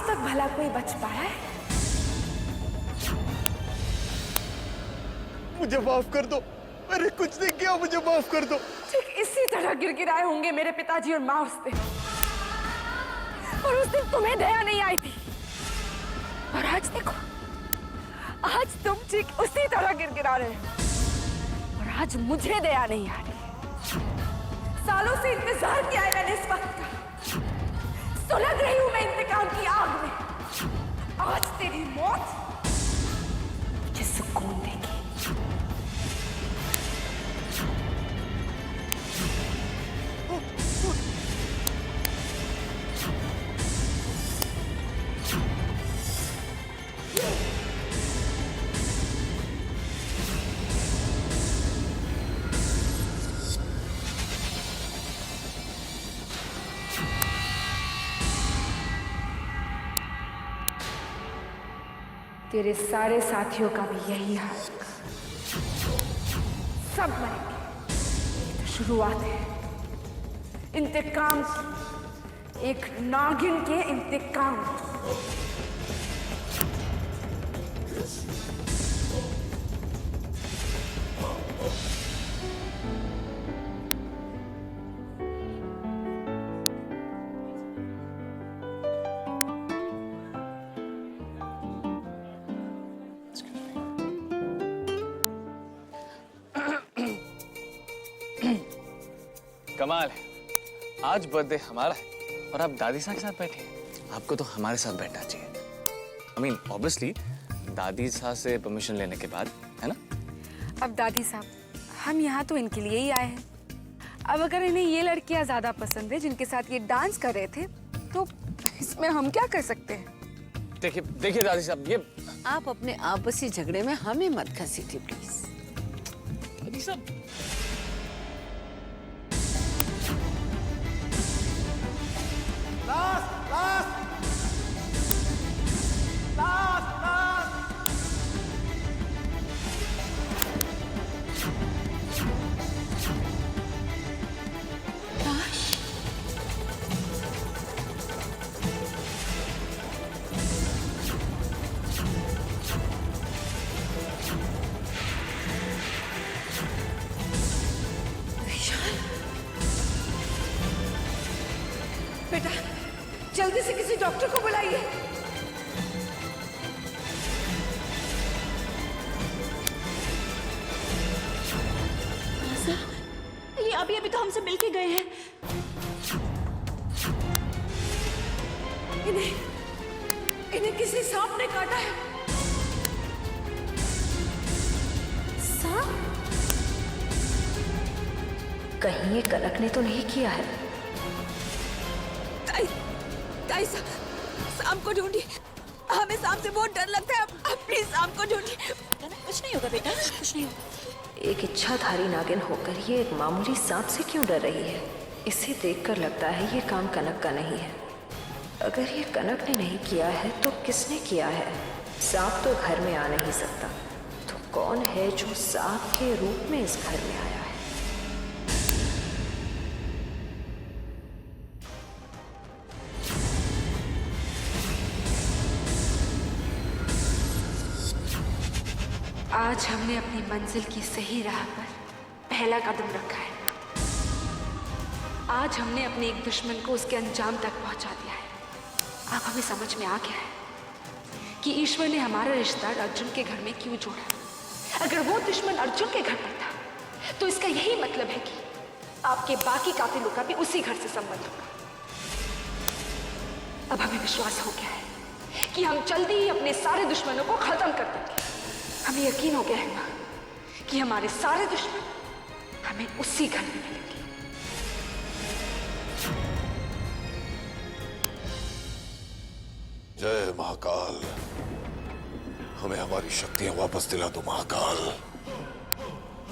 तक भला कोई बच पाया है? मुझे माफ कर दो, मैंने कुछ नहीं किया, मुझे माफ कर दो। ठीक इसी तरह गिड़गिड़ाए होंगे मेरे पिताजी और माँ उस दिन, और उस दिन तुम्हें दया नहीं आई थी। और आज देखो, आज तुम ठीक उसी तरह गिड़गिड़ा रहे हो, और आज मुझे दया नहीं आ रही। सालों से इंतजार किया है मैंने इस वक्त का, सुलग रही हूं मैं इंतकाम की आग में। आज तेरी मौत मुझे सुकून देगी। तेरे सारे साथियों का भी यही हाल, सब मरेंगे। ये तो शुरुआत है इंतकाम की, एक नागिन के इंतकाम की। कमाल है, आज बर्थडे हमारा है और आप दादी साहब के साथ बैठे हैं। आपको तो हमारे साथ बैठना चाहिए। I mean, obviously, दादी साहब से परमिशन लेने के बाद, है ना? अब दादी साहब, हम यहाँ तो इनके लिए ही आए हैं। अब अगर इन्हें ये लड़कियाँ ज्यादा पसंद है जिनके साथ ये डांस कर रहे थे, तो इसमें हम क्या कर सकते हैं? देखिए देखिए दादी साहब, ये आप अपने आपसी झगड़े में हमें मत घसीटिए प्लीज। दादी साहब, बेटा, जल्दी से किसी डॉक्टर को बुलाइए। ये अभी अभी तो हमसे मिलके गए हैं। इन्हें किसी सांप ने काटा है। सांप? कहीं ये कनक ने तो नहीं किया है? ताई सांप को ढूंढिए, हमें सांप से बहुत डर लगता है। आप प्लीज सांप को ढूंढिए। कुछ नहीं होगा बेटा, कुछ नहीं होगा। एक इच्छाधारी नागिन होकर ये एक मामूली सांप से क्यों डर रही है? इसे देखकर लगता है ये काम कनक का नहीं है। अगर ये कनक ने नहीं किया है तो किसने किया है? सांप तो घर में आ नहीं सकता, तो कौन है जो सांप के रूप में इस घर में आया है? आज हमने अपनी मंजिल की सही राह पर पहला कदम रखा है। आज हमने अपने एक दुश्मन को उसके अंजाम तक पहुंचा दिया है। अब हमें समझ में आ गया है कि ईश्वर ने हमारा रिश्ता अर्जुन के घर में क्यों जोड़ा। अगर वो दुश्मन अर्जुन के घर पर था, तो इसका यही मतलब है कि आपके बाकी कातिलों का भी उसी घर से संबंध होगा। अब हमें विश्वास हो गया है कि हम जल्दी ही अपने सारे दुश्मनों को खत्म कर देंगे। हमें यकीन हो गया है ना कि हमारे सारे दुश्मन हमें उसी घर में मिलेंगे। जय महाकाल, हमें हमारी शक्तियां वापस दिला दो महाकाल।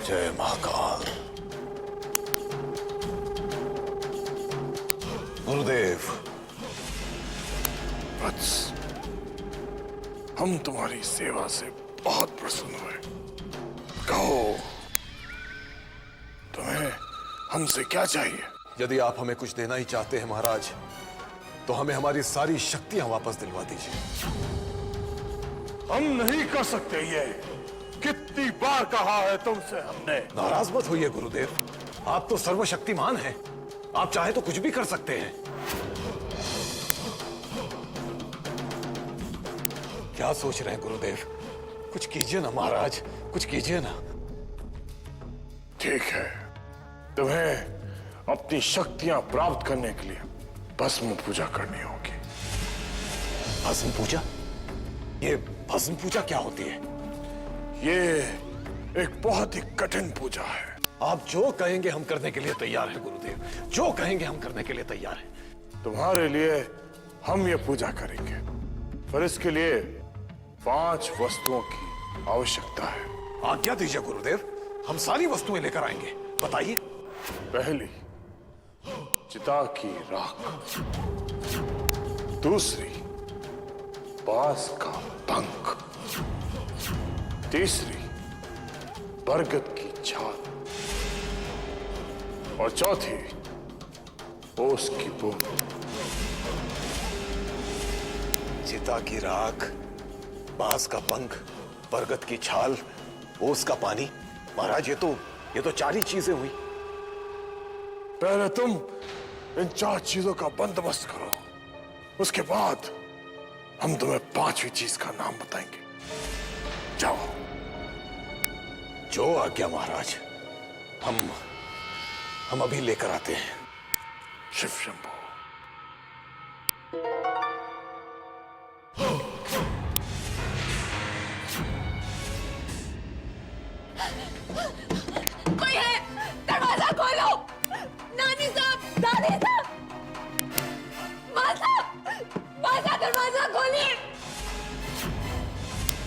जय महाकाल। गुरुदेव, वत्स, हम तुम्हारी सेवा से बहुत प्रसन्न हुए। कहो, तुम्हें हमसे क्या चाहिए? यदि आप हमें कुछ देना ही चाहते हैं महाराज, तो हमें हमारी सारी शक्तियां वापस दिलवा दीजिए। हम नहीं कर सकते ये। कितनी बार कहा है तुमसे हमने। नाराज मत होइए गुरुदेव, आप तो सर्वशक्तिमान हैं। आप चाहे तो कुछ भी कर सकते हैं। क्या सोच रहे हैं गुरुदेव? कुछ कीजिए ना महाराज, कुछ कीजिए ना। ठीक है, तुम्हें अपनी शक्तियां प्राप्त करने के लिए भस्म पूजा करनी होगी। भस्म पूजा? ये भस्म पूजा क्या होती है? ये एक बहुत ही कठिन पूजा है। आप जो कहेंगे हम करने के लिए तैयार हैं गुरुदेव, जो कहेंगे हम करने के लिए तैयार हैं। तुम्हारे लिए हम ये पूजा करेंगे, पर इसके लिए 5 वस्तुओं की आवश्यकता है। आज्ञा दीजिए गुरुदेव, हम सारी वस्तुएं लेकर आएंगे। बताइए। पहली, चिता की राख। दूसरी, बांस का पंख। तीसरी, बरगद की छाल। और चौथी, ओस की बूंद। चिता की राख, बांस का पंख, बरगद की छाल, ओस का पानी। महाराज ये तो 4 ही चीजें हुई। पहले तुम इन 4 चीजों का बंदोबस्त करो, उसके बाद हम तुम्हें 5वीं चीज का नाम बताएंगे। जाओ। जो आज्ञा महाराज। हम अभी लेकर आते हैं। शिव शंभो। कोई है? दरवाजा खोलो। नानी साहब, दादी साहब, माँ साहब, दरवाजा खोलिए।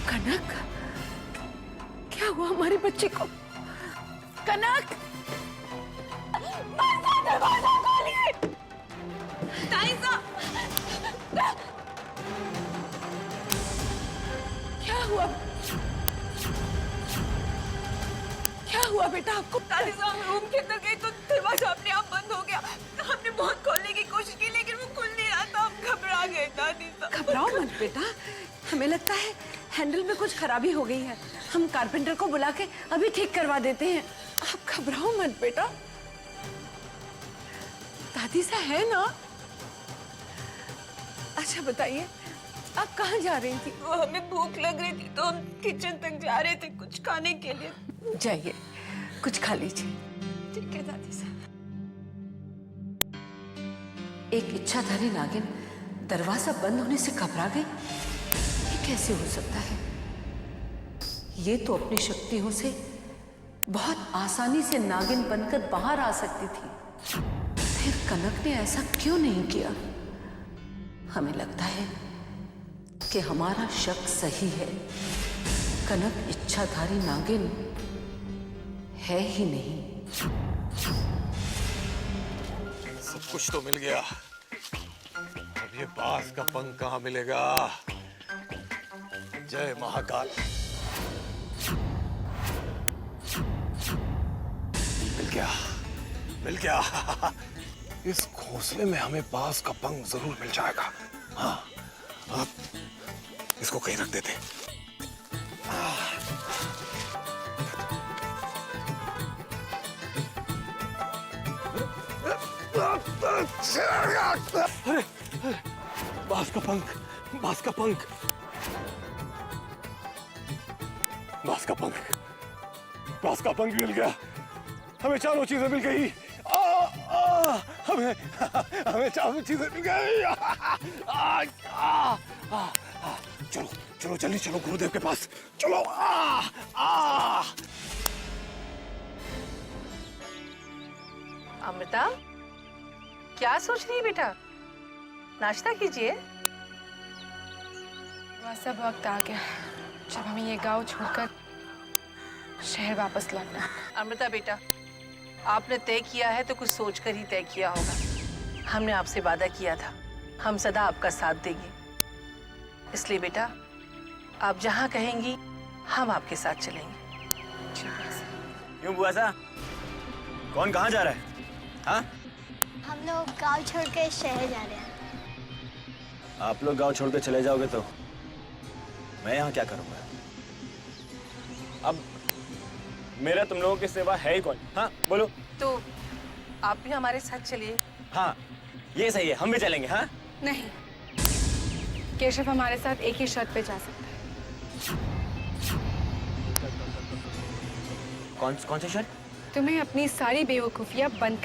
कनक, क्या हुआ हमारे बच्चे को? कनक, माँ साहब, दरवाजा खोलिए। दादी साहब, क्या हुआ? क्या हुआ बेटा आपको? दादी साहब रूम के अंदर गई तो दरवाजा अपने आप बंद हो गया। हमने बहुत खोलने की कोशिश की लेकिन वो खुल नहीं रहा था। हम घबरा गए दादी साहब। घबराओ मत बेटा, हमें लगता है हैंडल में कुछ खराबी हो गई है। हम कारपेंटर को बुला के अभी ठीक करवा देते हैं। आप घबराओ मत बेटा। दादी सा है ना? अच्छा बताइए, आप कहाँ जा रही थी? वो हमें भूख लग रही थी तो हम किचन तक जा रहे थे कुछ खाने के लिए। जाइए, कुछ खा लीजिए। ठीक है दादी साहब। एक इच्छाधारी नागिन दरवाजा बंद होने से घबरा गई? ये कैसे हो सकता है? ये तो अपनी शक्तियों से बहुत आसानी से नागिन बनकर बाहर आ सकती थी। फिर कनक ने ऐसा क्यों नहीं किया? हमें लगता है कि हमारा शक सही है। कनक इच्छाधारी नागिन है ही नहीं। सब कुछ तो मिल गया, अब ये बांस का पंख कहाँ मिलेगा? जय महाकाल। मिल गया। इस घोंसले में हमें बांस का पंख जरूर मिल जाएगा। हाँ, अब इसको कहीं रख देते। अरे, बांस का पंख, बांस का पंख, बांस का पंख, बांस का पंख मिल गया। हमें 4 चीजें मिल गई। हमें 4 चीजें मिल गई। चलो चलो जल्दी चलो गुरुदेव के पास चलो। अमृता, क्या सोच रही है बेटा? नाश्ता कीजिए। बस अब वक्त आ गया जब हमें ये गांव छोड़कर शहर वापस लौटना है। अमृता बेटा, आपने तय किया है तो कुछ सोचकर ही तय किया होगा। हमने आपसे वादा किया था, हम सदा आपका साथ देंगे। इसलिए बेटा, आप जहाँ कहेंगी हम आपके साथ चलेंगे। क्यों बुआ सा? कौन कहाँ जा रहा है? हाँ? हम लोग गांव छोड़ के शहर जा रहे हैं। आप लोग गांव छोड़ के चले जाओगे तो मैं यहाँ क्या करूंगा? अब मेरा तुम लोगों की सेवा है ही कौन? हाँ बोलो। तो आप भी हमारे साथ चलिए। हाँ ये सही है, हम भी चलेंगे। हाँ नहीं, केशव हमारे साथ एक ही शर्त पे जा सकता है। कौन सी शर्त? तुम्हें अपनी सारी बेवकूफियां बंद कर